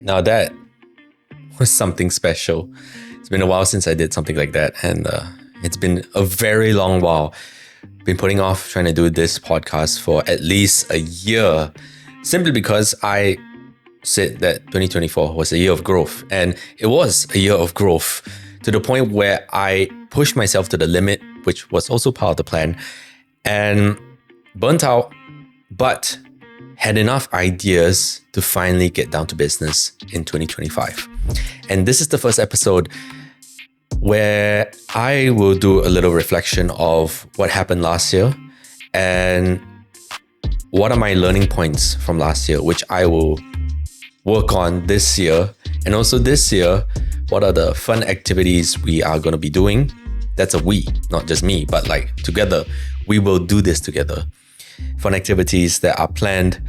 Now that was something special. It's been a while since I did something like that, and it's been a very long while. Been putting off trying to do this podcast for at least a year, simply because I said that 2024 was a year of growth, and it was a year of growth to the point where I pushed myself to the limit, which was also part of the plan, and burnt out, but had enough ideas to finally get down to business in 2025. And this is the first episode where I will do a little reflection of what happened last year and what are my learning points from last year, which I will work on this year. And also this year, what are the fun activities we are going to be doing? That's a we, not just me, but like together. We will do this together. Fun activities that are planned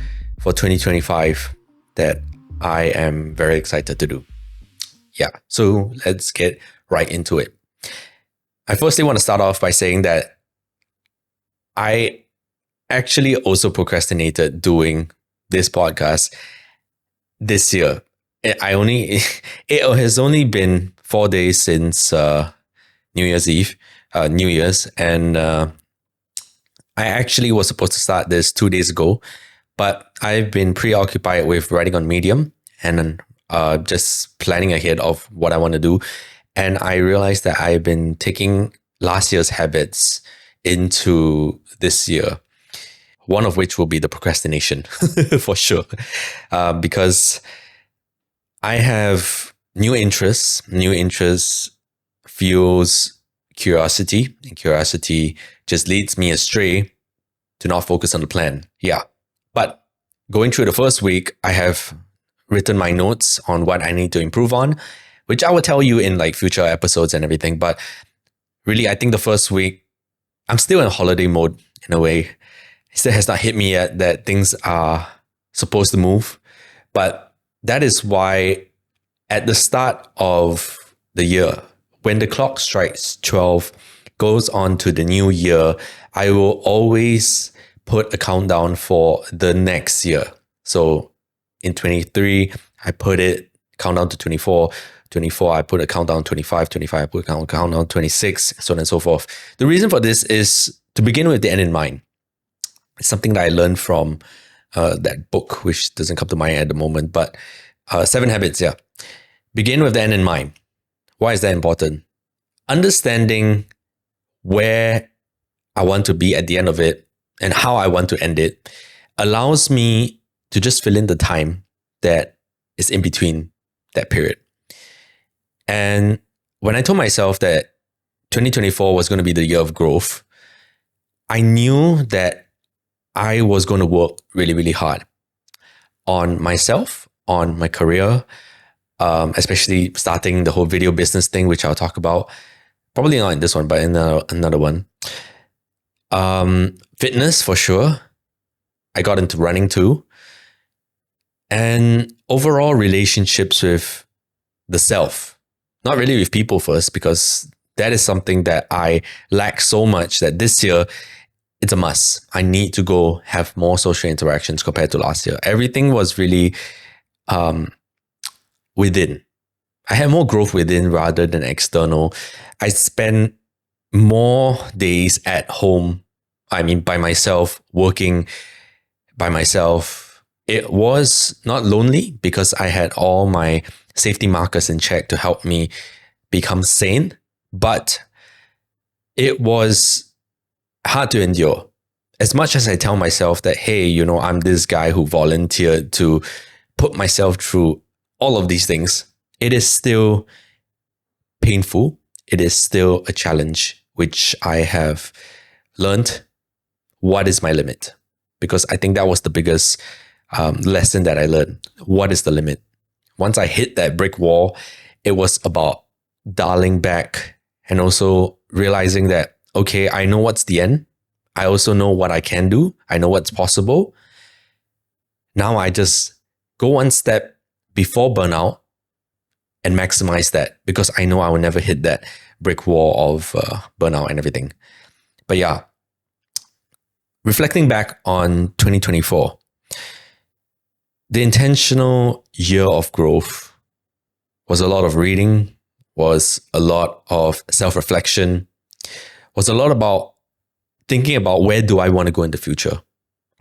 for 2025 that I am very excited to do. Yeah, so let's get right into it. I firstly want to start off by saying that I actually also procrastinated doing this podcast this year. It has only been 4 days since New Year's Eve, New Year's, and I actually was supposed to start this 2 days ago, but I've been preoccupied with writing on Medium and just planning ahead of what I want to do. And I realized that I've been taking last year's habits into this year, one of which will be the procrastination for sure, because I have new interests. New interests fuels curiosity, and curiosity just leads me astray to not focus on the plan. Yeah. But going through the first week, I have written my notes on what I need to improve on, which I will tell you in like future episodes and everything. But really, I think the first week, I'm still in holiday mode in a way. It still has not hit me yet that things are supposed to move. But that is why at the start of the year, when the clock strikes 12, goes on to the new year, I will always put a countdown for the next year. So in 23, I put it countdown to 24. 24, I put a countdown 25. 25, I put a countdown 26, so on and so forth. The reason for this is to begin with the end in mind. It's something that I learned from that book, which doesn't come to mind at the moment, but 7 Habits, yeah. Begin with the end in mind. Why is that important? Understanding where I want to be at the end of it and how I want to end it allows me to just fill in the time that is in between that period. And when I told myself that 2024 was going to be the year of growth, I knew that I was going to work really, really hard on myself, on my career, especially starting the whole video business thing, which I'll talk about. Probably not in this one, but in another one. Fitness for sure. I got into running too. And overall relationships with the self. Not really with people first, because that is something that I lack so much that this year, it's a must. I need to go have more social interactions compared to last year. Everything was really within. I had more growth within rather than external. I spent more days at home. I mean, by myself, working by myself. It was not lonely because I had all my safety markers in check to help me become sane, but it was hard to endure. As much as I tell myself that, hey, I'm this guy who volunteered to put myself through all of these things, it is still painful. It is still a challenge, which I have learned what is my limit. Because I think that was the biggest lesson that I learned. What is the limit? Once I hit that brick wall, it was about dialing back and also realizing that, okay, I know what's the end. I also know what I can do. I know what's possible. Now I just go one step before burnout and maximize that, because I know I will never hit that brick wall of burnout and everything. But yeah, reflecting back on 2024, the intentional year of growth was a lot of reading, was a lot of self-reflection, was a lot about thinking about where do I want to go in the future.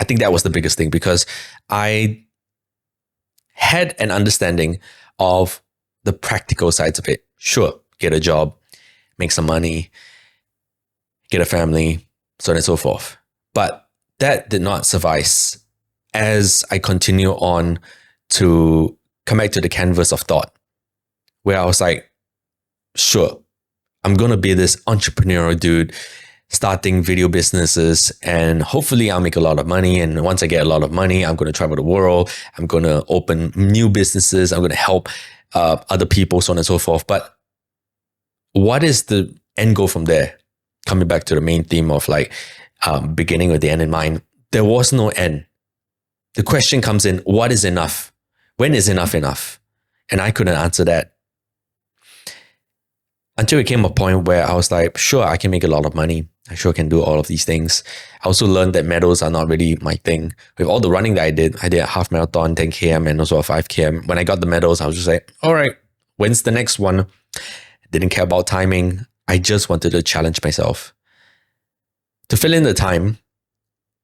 I think that was the biggest thing because I had an understanding of the practical sides of it. Sure, get a job, make some money, get a family, so on and so forth. But that did not suffice as I continue on to come back to the canvas of thought, where I was like, sure, I'm going to be this entrepreneurial dude starting video businesses, and hopefully I'll make a lot of money. And once I get a lot of money, I'm going to travel the world. I'm going to open new businesses. I'm going to help other people, so on and so forth. But what is the end goal from there? Coming back to the main theme of like beginning with the end in mind, there was no end. The question comes in, what is enough? When is enough enough? And I couldn't answer that. Until it came a point where I was like, sure, I can make a lot of money. I sure can do all of these things. I also learned that medals are not really my thing. With all the running that I did a half marathon, 10 km, and also a 5 km. When I got the medals, I was just like, all right, when's the next one? Didn't care about timing. I just wanted to challenge myself. To fill in the time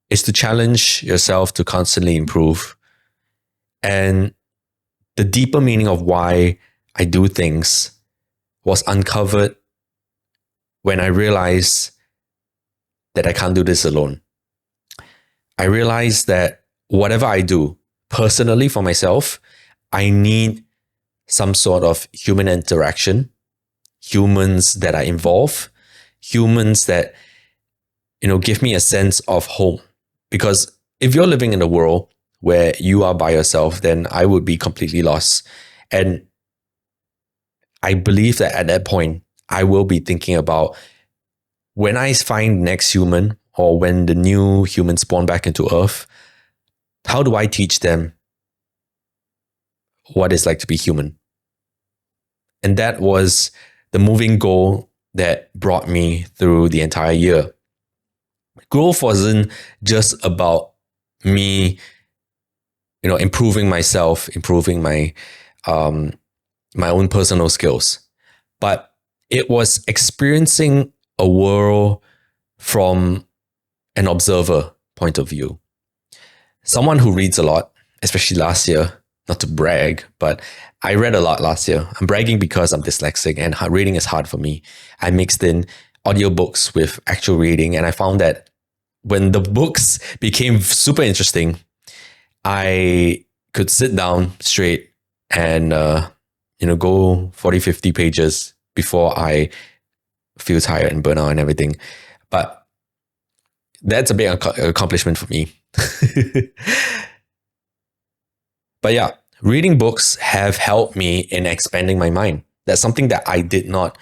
is to challenge yourself to constantly improve. And the deeper meaning of why I do things was uncovered when I realized that I can't do this alone. I realized that whatever I do personally for myself, I need some sort of human interaction, humans that are involved, humans that, give me a sense of home. Because if you're living in a world where you are by yourself, then I would be completely lost. And I believe that at that point, I will be thinking about when I find next human or when the new humans spawn back into Earth, how do I teach them what it's like to be human? And that was the moving goal that brought me through the entire year. Growth wasn't just about me, improving myself, improving my own personal skills, but it was experiencing a world from an observer point of view. Someone who reads a lot, especially last year, not to brag, but I read a lot last year. I'm bragging because I'm dyslexic and reading is hard for me. I mixed in audiobooks with actual reading, and I found that when the books became super interesting, I could sit down straight and go 40, 50 pages before I feel tired and burnout and everything. But that's a big accomplishment for me. But yeah, reading books have helped me in expanding my mind. That's something that I did not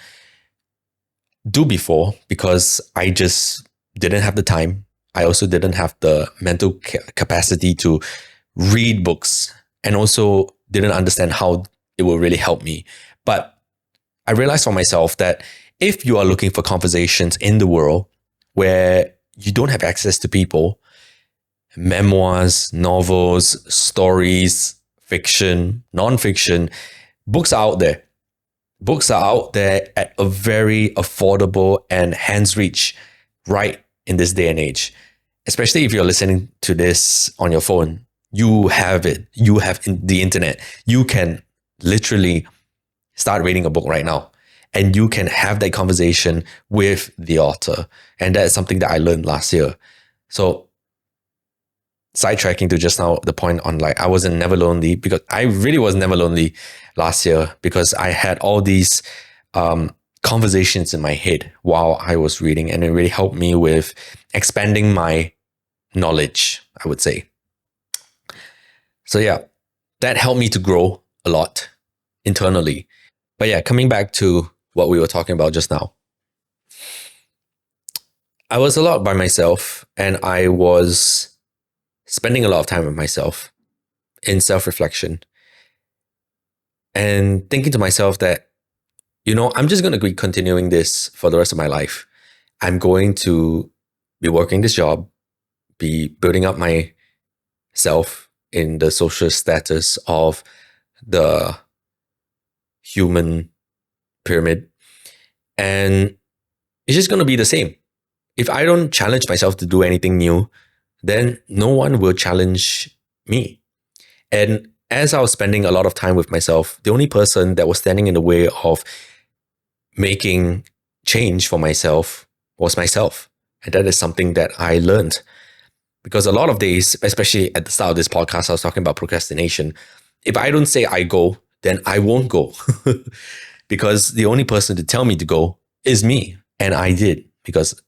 do before because I just didn't have the time. I also didn't have the mental capacity to read books and also didn't understand how it will really help me. But I realized for myself that if you are looking for conversations in the world where you don't have access to people, memoirs, novels, stories, fiction, non-fiction, books are out there. Books are out there at a very affordable and hands reach right in this day and age. Especially if you're listening to this on your phone, you have it. You have the internet. You can literally start reading a book right now. And you can have that conversation with the author. And that's something that I learned last year. So sidetracking to just now the point on like, I wasn't never lonely because I really was never lonely last year because I had all these conversations in my head while I was reading. And it really helped me with expanding my knowledge, I would say. So yeah, that helped me to grow a lot internally. But yeah, coming back to what we were talking about just now. I was a lot by myself and I was spending a lot of time with myself in self-reflection and thinking to myself that, I'm just going to be continuing this for the rest of my life. I'm going to be working this job, be building up myself, in the social status of the human pyramid. And it's just going to be the same. If I don't challenge myself to do anything new, then no one will challenge me. And as I was spending a lot of time with myself, the only person that was standing in the way of making change for myself was myself. And that is something that I learned. Because a lot of days, especially at the start of this podcast, I was talking about procrastination. If I don't say I go, then I won't go. Because the only person to tell me to go is me. And I did, because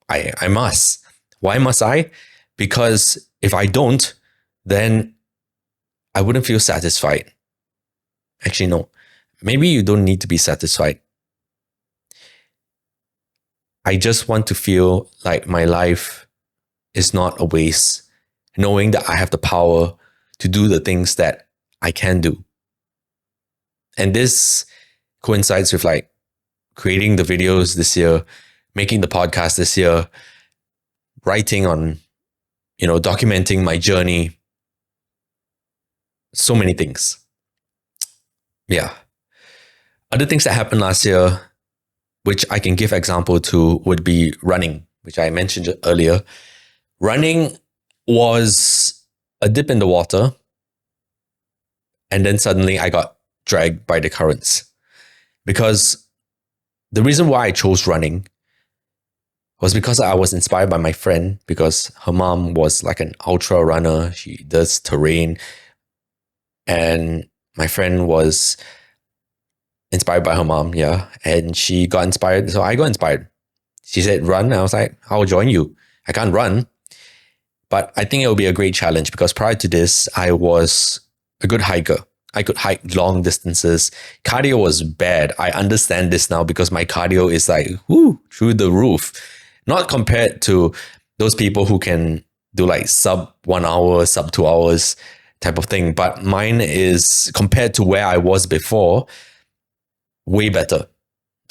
I must. Why must I? Because if I don't, then I wouldn't feel satisfied. Actually, no. Maybe you don't need to be satisfied. I just want to feel like my life is not a waste, knowing that I have the power to do the things that I can do. And this coincides with like creating the videos this year, making the podcast this year, writing on, documenting my journey. So many things. Yeah. Other things that happened last year, which I can give example to, would be running, which I mentioned earlier. Running was a dip in the water, and then suddenly I got dragged by the currents. Because the reason why I chose running was because I was inspired by my friend, because her mom was like an ultra runner. She does terrain. And my friend was inspired by her mom, yeah. And she got inspired, so I got inspired. She said, run. And I was like, I'll join you. I can't run, but I think it will be a great challenge, because prior to this, I was a good hiker. I could hike long distances. Cardio was bad. I understand this now, because my cardio is like, through the roof. Not compared to those people who can do like sub 1 hour, sub 2 hours type of thing. But mine is, compared to where I was before, way better.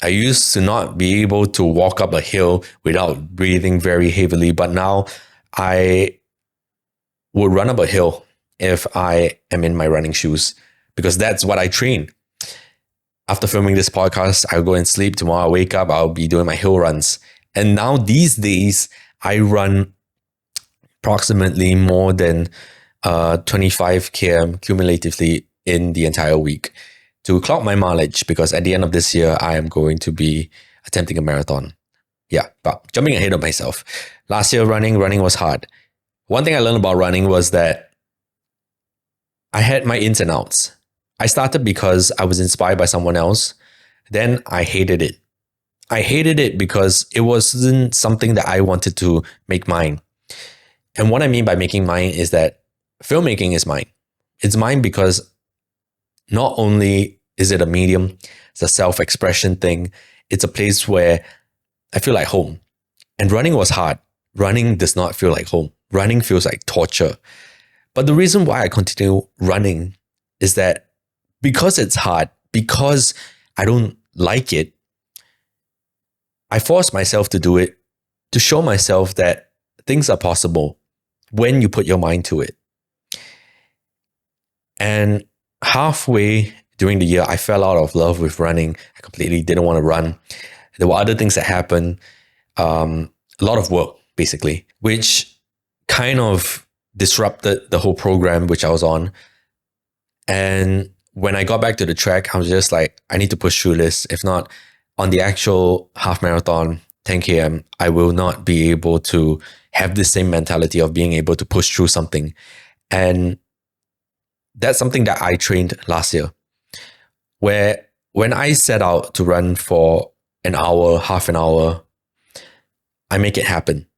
I used to not be able to walk up a hill without breathing very heavily, but now I would run up a hill if I am in my running shoes, because that's what I train. After filming this podcast, I'll go and sleep. Tomorrow I'll wake up, I'll be doing my hill runs. And now these days, I run approximately more than 25 km cumulatively in the entire week to clock my mileage, because at the end of this year, I am going to be attempting a marathon. Yeah, but jumping ahead of myself. Last year, running was hard. One thing I learned about running was that I had my ins and outs. I started because I was inspired by someone else. Then I hated it. I hated it because it wasn't something that I wanted to make mine. And what I mean by making mine is that filmmaking is mine. It's mine because not only is it a medium, it's a self-expression thing. It's a place where I feel like home. And running was hard. Running does not feel like home. Running feels like torture. But the reason why I continue running is that because it's hard, because I don't like it, I force myself to do it to show myself that things are possible when you put your mind to it. And halfway during the year, I fell out of love with running. I completely didn't want to run. There were other things that happened. A lot of work, basically, which kind of disrupted the whole program which I was on. And when I got back to the track, I was just like, I need to push through this. If not, on the actual half marathon, 10 km, I will not be able to have the same mentality of being able to push through something. And that's something that I trained last year, where when I set out to run for an hour, half an hour, I make it happen.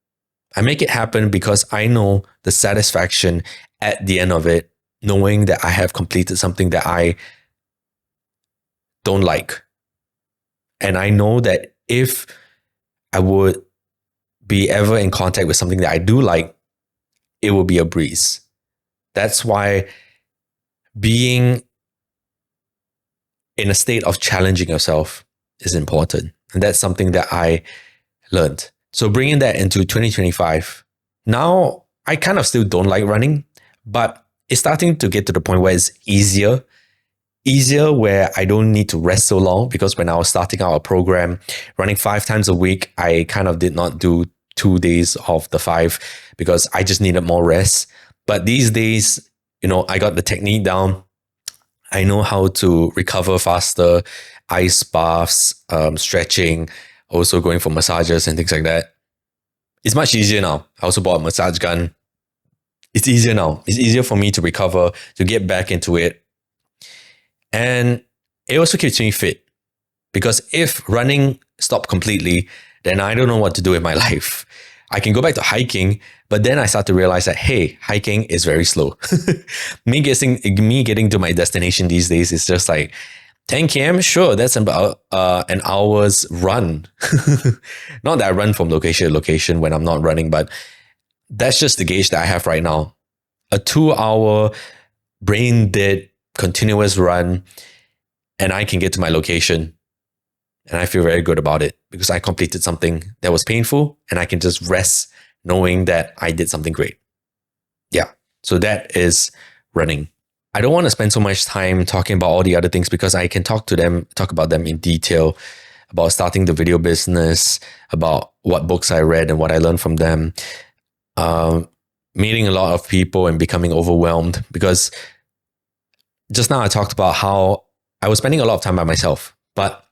I make it happen because I know the satisfaction at the end of it, knowing that I have completed something that I don't like. And I know that if I would be ever in contact with something that I do like, it will be a breeze. That's why being in a state of challenging yourself is important. And that's something that I learned. So bringing that into 2025, now I kind of still don't like running, but it's starting to get to the point where it's easier where I don't need to rest so long, because when I was starting out a program running 5 times a week, I kind of did not do 2 days of the 5 because I just needed more rest. But these days, I got the technique down. I know how to recover faster, ice baths, stretching, also going for massages and things like that. It's much easier now. I also bought a massage gun. It's easier now. It's easier for me to recover, to get back into it. And it also keeps me fit, because if running stopped completely, then I don't know what to do in my life. I can go back to hiking, but then I start to realize that, hey, hiking is very slow. me getting to my destination these days is just like 10 km. Sure, that's about an hour's run. Not that I run from location to location when I'm not running, but that's just the gauge that I have right now. A 2-hour brain dead continuous run, and I can get to my location, and I feel very good about it because I completed something that was painful, and I can just rest knowing that I did something great. Yeah, so that is running. I don't want to spend so much time talking about all the other things, because I can talk about them in detail, about starting the video business, about what books I read and what I learned from them, meeting a lot of people and becoming overwhelmed, because just now I talked about how I was spending a lot of time by myself, but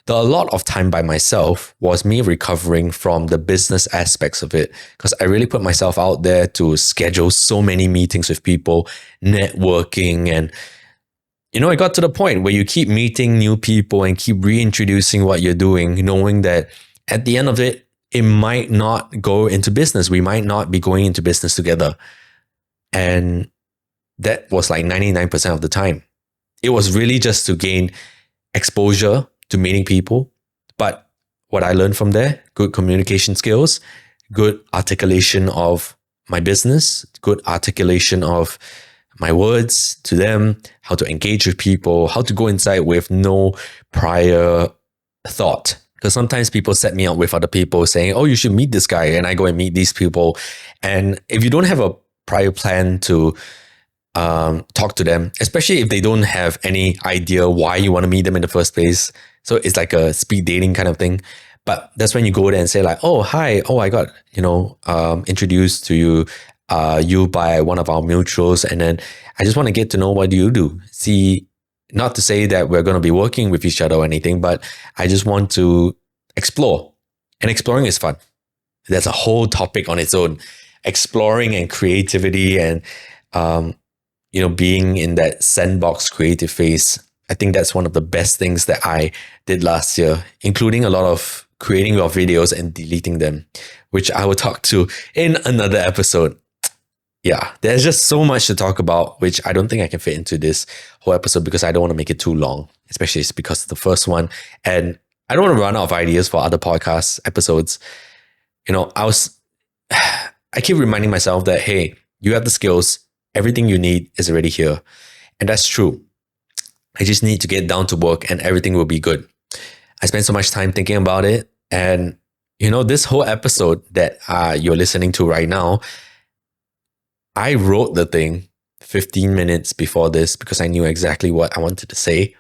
a lot of time by myself was me recovering from the business aspects of it, because I really put myself out there to schedule so many meetings with people, networking, and it got to the point where you keep meeting new people and keep reintroducing what you're doing, knowing that at the end of it, it might not go into business. We might not be going into business together. And that was like 99% of the time. It was really just to gain exposure to meeting people. But what I learned from there, good communication skills, good articulation of my business, good articulation of my words to them, how to engage with people, how to go inside with no prior thought. Because sometimes people set me up with other people saying, oh, you should meet this guy. And I go and meet these people. And if you don't have a prior plan to talk to them, especially if they don't have any idea why you want to meet them in the first place. So it's like a speed dating kind of thing. But that's when you go there and say like, oh, hi. Oh, I got, introduced to you by one of our mutuals. And then I just want to get to know what you do. See, not to say that we're going to be working with each other or anything, but I just want to explore. And exploring is fun. That's a whole topic on its own. Exploring and creativity and, being in that sandbox creative phase. I think that's one of the best things that I did last year, including a lot of creating your videos and deleting them, which I will talk to in another episode. Yeah, there's just so much to talk about, which I don't think I can fit into this whole episode because I don't want to make it too long, especially it's because it's the first one. And I don't want to run out of ideas for other podcast episodes. I keep reminding myself that, hey, you have the skills. Everything you need is already here. And that's true. I just need to get down to work and everything will be good. I spent so much time thinking about it. And, this whole episode that you're listening to right now, I wrote the thing 15 minutes before this because I knew exactly what I wanted to say.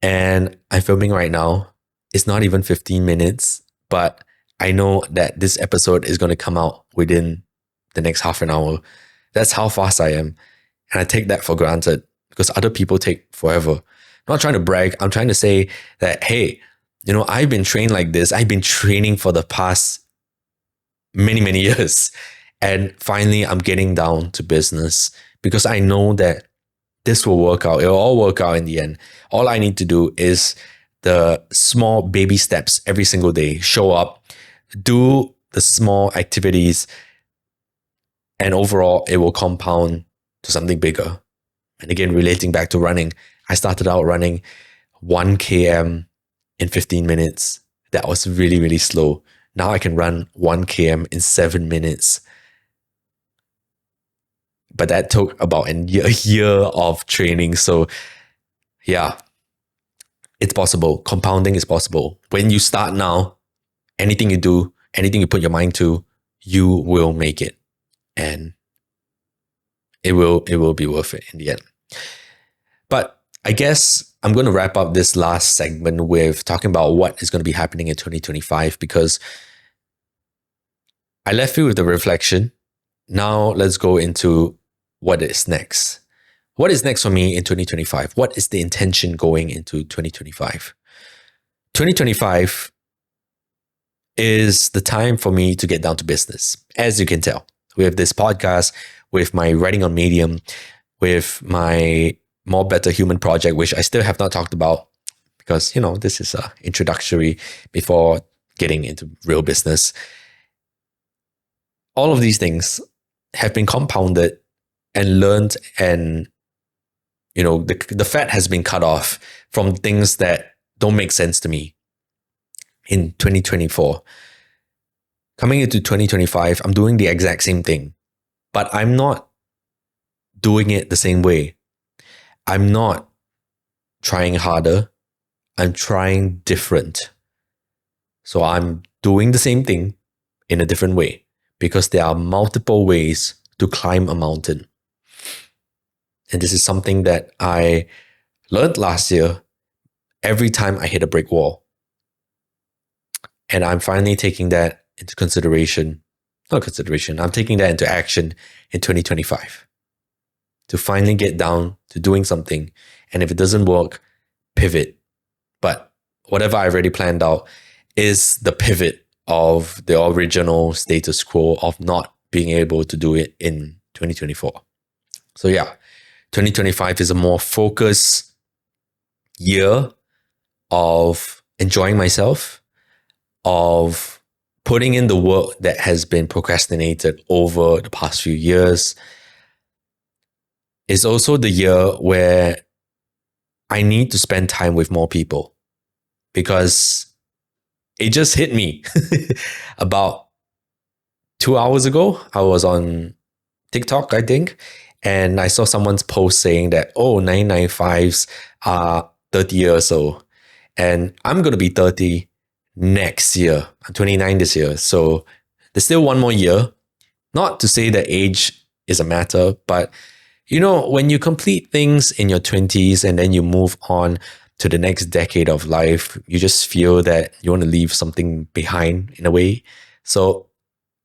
And I'm filming right now. It's not even 15 minutes, but I know that this episode is going to come out within the next half an hour. That's how fast I am. And I take that for granted because other people take forever. I'm not trying to brag. I'm trying to say that, hey, I've been trained like this. I've been training for the past many, many years. And finally, I'm getting down to business because I know that this will work out. It'll all work out in the end. All I need to do is the small baby steps every single day. Show up, do the small activities, and overall, it will compound to something bigger. And again, relating back to running, I started out running 1 km in 15 minutes. That was really, really slow. Now I can run 1 km in 7 minutes. But that took about a year of training. So yeah, it's possible. Compounding is possible. When you start now, anything you do, anything you put your mind to, you will make it. And it will be worth it in the end. But I guess I'm going to wrap up this last segment with talking about what is going to be happening in 2025, because I left you with the reflection. Now let's go into what is next. What is next for me in 2025? What is the intention going into 2025? 2025 is the time for me to get down to business. As you can tell, with this podcast, with my writing on Medium, with my More Better Human project, which I still have not talked about because, this is introductory before getting into real business. All of these things have been compounded and learned, and the fat has been cut off from things that don't make sense to me in 2024. Coming into 2025, I'm doing the exact same thing, but I'm not doing it the same way. I'm not trying harder. I'm trying different. So I'm doing the same thing in a different way, because there are multiple ways to climb a mountain. And this is something that I learned last year every time I hit a brick wall. And I'm finally taking that into consideration. Not consideration, I'm taking that into action in 2025. To finally get down to doing something. And if it doesn't work, pivot. But whatever I've already planned out is the pivot of the original status quo of not being able to do it in 2024. So yeah, 2025 is a more focused year of enjoying myself, of putting in the work that has been procrastinated over the past few years. It's also the year where I need to spend time with more people, because it just hit me about 2 hours ago. I was on TikTok, I think, and I saw someone's post saying that, 995s are 30 years old. And I'm going to be 30 next year. I'm 29 this year. So there's still one more year. Not to say that age is a matter, but when you complete things in your 20s and then you move on to the next decade of life, you just feel that you want to leave something behind in a way. So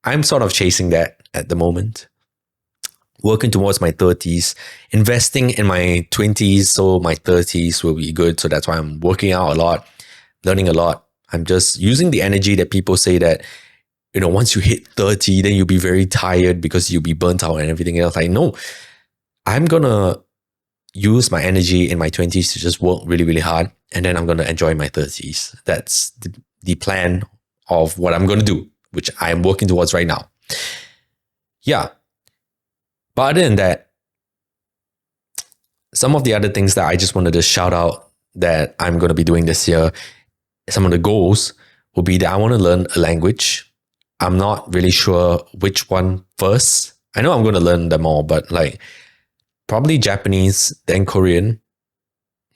I'm sort of chasing that at the moment. Working towards my 30s, investing in my 20s, so my 30s will be good. So that's why I'm working out a lot, learning a lot. I'm just using the energy that people say that, once you hit 30, then you'll be very tired because you'll be burnt out and everything else. I know. I'm going to use my energy in my 20s to just work really, really hard. And then I'm going to enjoy my 30s. That's the plan of what I'm going to do, which I'm working towards right now. Yeah. But other than that, some of the other things that I just wanted to shout out that I'm going to be doing this year, some of the goals will be that I want to learn a language. I'm not really sure which one first. I know I'm going to learn them all, but probably Japanese, then Korean,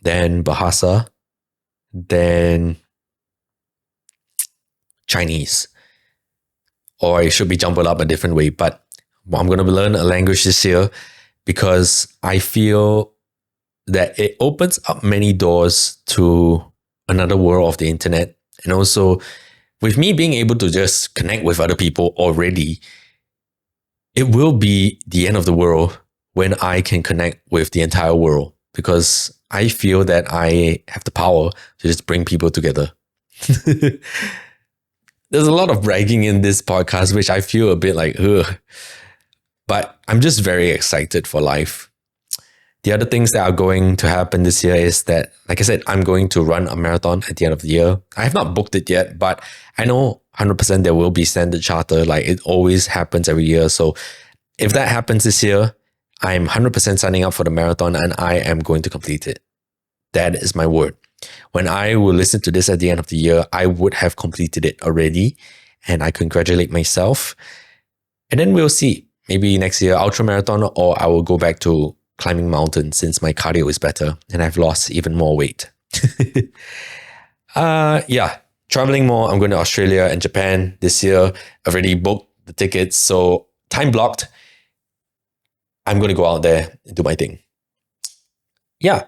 then Bahasa, then Chinese. Or it should be jumbled up a different way. But I'm going to learn a language this year because I feel that it opens up many doors to another world of the internet. And also, with me being able to just connect with other people already, it will be the end of the world when I can connect with the entire world, because I feel that I have the power to just bring people together. There's a lot of bragging in this podcast, which I feel a bit like, ugh. But I'm just very excited for life. The other things that are going to happen this year is that, like I said, I'm going to run a marathon at the end of the year. I have not booked it yet, but I know 100% there will be Standard Charter. It always happens every year. So if that happens this year, I'm 100% signing up for the marathon and I am going to complete it. That is my word. When I will listen to this at the end of the year, I would have completed it already, and I congratulate myself. And then we'll see. Maybe next year, ultra marathon, or I will go back to climbing mountains since my cardio is better and I've lost even more weight. Traveling more. I'm going to Australia and Japan this year. I've already booked the tickets, so time blocked. I'm going to go out there and do my thing. Yeah,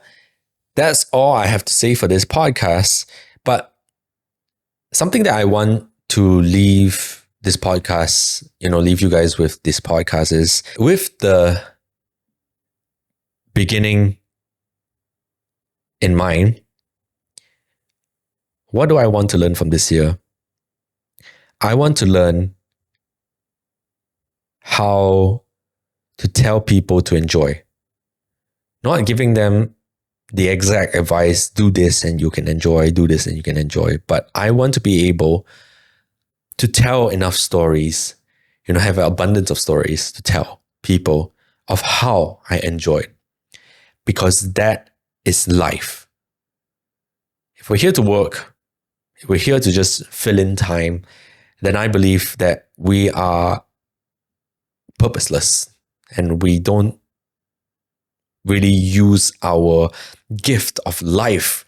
that's all I have to say for this podcast. But something that I want to leave this podcast, leave you guys with this podcast is with the beginning in mind. What do I want to learn from this year? I want to learn how to tell people to enjoy. Not giving them the exact advice, do this and you can enjoy, do this and you can enjoy. But I want to be able to tell enough stories, have an abundance of stories to tell people of how I enjoyed. Because that is life. If we're here to work, if we're here to just fill in time, then I believe that we are purposeless and we don't really use our gift of life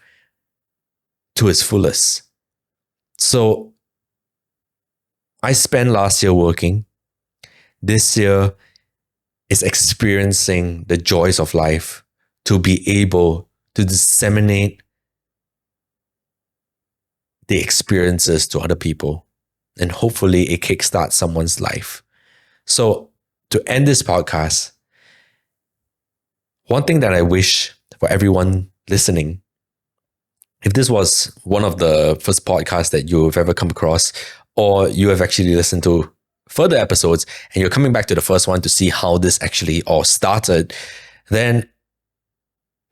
to its fullest. So I spent last year working. This year is experiencing the joys of life to be able to disseminate the experiences to other people. And hopefully it kickstarts someone's life. So to end this podcast, one thing that I wish for everyone listening, if this was one of the first podcasts that you've ever come across, or you have actually listened to further episodes and you're coming back to the first one to see how this actually all started, then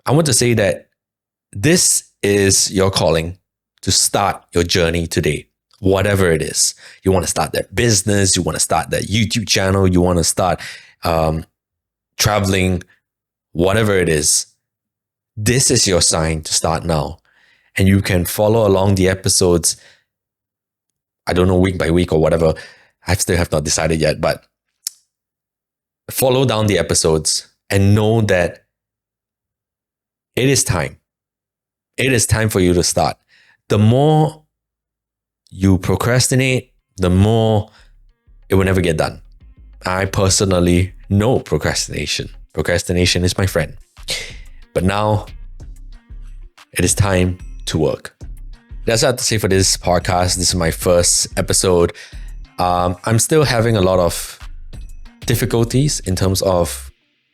I want to say that this is your calling to start your journey today. Whatever it is, you want to start that business, you want to start that YouTube channel, you want to start traveling, whatever it is, this is your sign to start now. And you can follow along the episodes, I don't know, week by week or whatever. I still have not decided yet, but follow down the episodes and know that it is time. It is time for you to start. The more you procrastinate, the more it will never get done. I personally know procrastination. Procrastination is my friend. But now it is time to work. That's all I have to say for this podcast. This is my first episode. I'm still having a lot of difficulties in terms of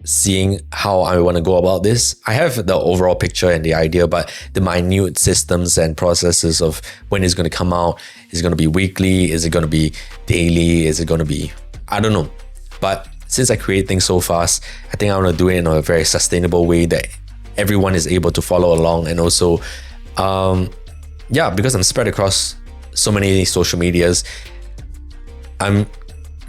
seeing how I want to go about this. I have the overall picture and the idea, but the minute systems and processes of when it's going to come out, is it going to be weekly? Is it going to be daily? Is it going to be, I don't know. But since I create things so fast, I think I want to do it in a very sustainable way that everyone is able to follow along. And also, because I'm spread across so many social medias, I'm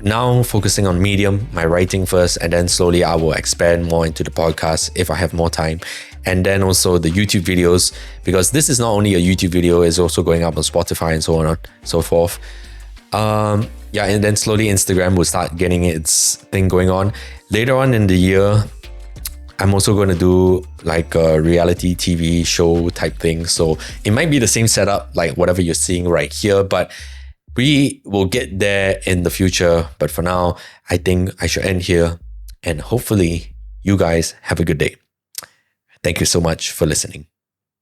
now focusing on Medium, my writing first, and then slowly I will expand more into the podcast if I have more time. And then also the YouTube videos, because this is not only a YouTube video, it's also going up on Spotify and so on and so forth. And then slowly Instagram will start getting its thing going on. Later on in the year, I'm also going to do like a reality TV show type thing. So it might be the same setup, like whatever you're seeing right here, but we will get there in the future. But for now, I think I should end here. And hopefully you guys have a good day. Thank you so much for listening.